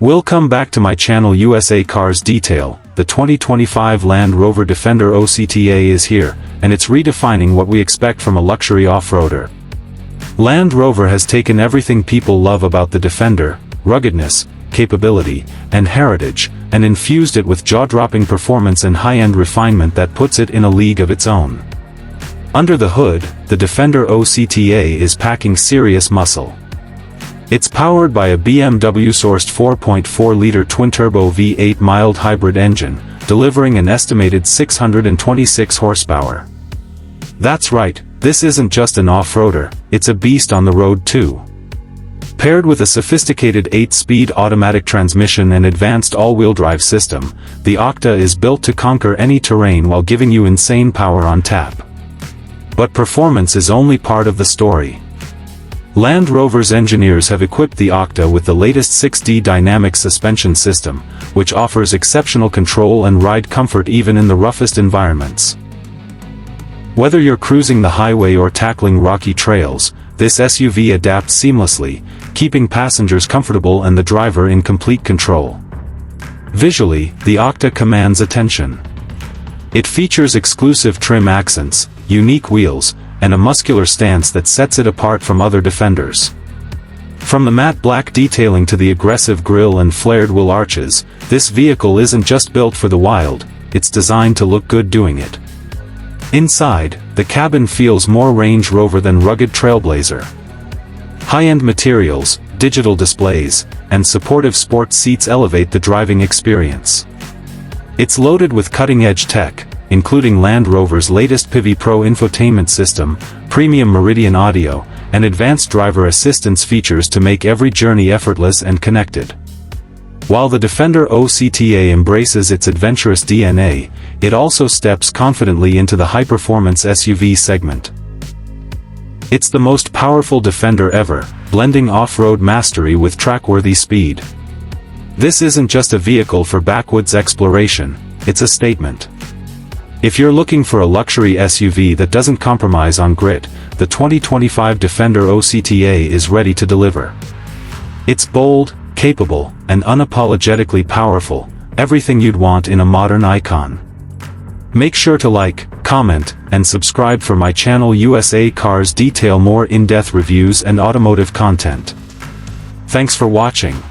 Welcome back to my channel USA Cars Detail. The 2025 Land Rover Defender OCTA is here, and it's redefining what we expect from a luxury off-roader. Land Rover has taken everything people love about the Defender, ruggedness, capability, and heritage, and infused it with jaw-dropping performance and high-end refinement that puts it in a league of its own. Under the hood, the Defender OCTA is packing serious muscle. It's powered by a BMW-sourced 4.4-liter twin-turbo V8 mild hybrid engine, delivering an estimated 626 horsepower. That's right, this isn't just an off-roader, it's a beast on the road too. Paired with a sophisticated 8-speed automatic transmission and advanced all-wheel drive system, the OCTA is built to conquer any terrain while giving you insane power on tap. But performance is only part of the story. Land Rover's engineers have equipped the OCTA with the latest 6D dynamic suspension system, which offers exceptional control and ride comfort even in the roughest environments. Whether you're cruising the highway or tackling rocky trails, this SUV adapts seamlessly, keeping passengers comfortable and the driver in complete control. Visually, the OCTA commands attention. It features exclusive trim accents, unique wheels, and a muscular stance that sets it apart from other Defenders. From the matte black detailing to the aggressive grille and flared wheel arches, this vehicle isn't just built for the wild, it's designed to look good doing it. Inside, the cabin feels more Range Rover than rugged Trailblazer. High-end materials, digital displays, and supportive sports seats elevate the driving experience. It's loaded with cutting-edge tech, including Land Rover's latest Pivi Pro infotainment system, premium Meridian audio, and advanced driver assistance features to make every journey effortless and connected. While the Defender OCTA embraces its adventurous DNA, it also steps confidently into the high-performance SUV segment. It's the most powerful Defender ever, blending off-road mastery with track-worthy speed. This isn't just a vehicle for backwoods exploration, it's a statement. If you're looking for a luxury SUV that doesn't compromise on grit, the 2025 Defender OCTA is ready to deliver. It's bold, capable, and unapologetically powerful, everything you'd want in a modern icon. Make sure to like, comment, and subscribe for my channel USA Cars Detail more in-depth reviews and automotive content. Thanks for watching.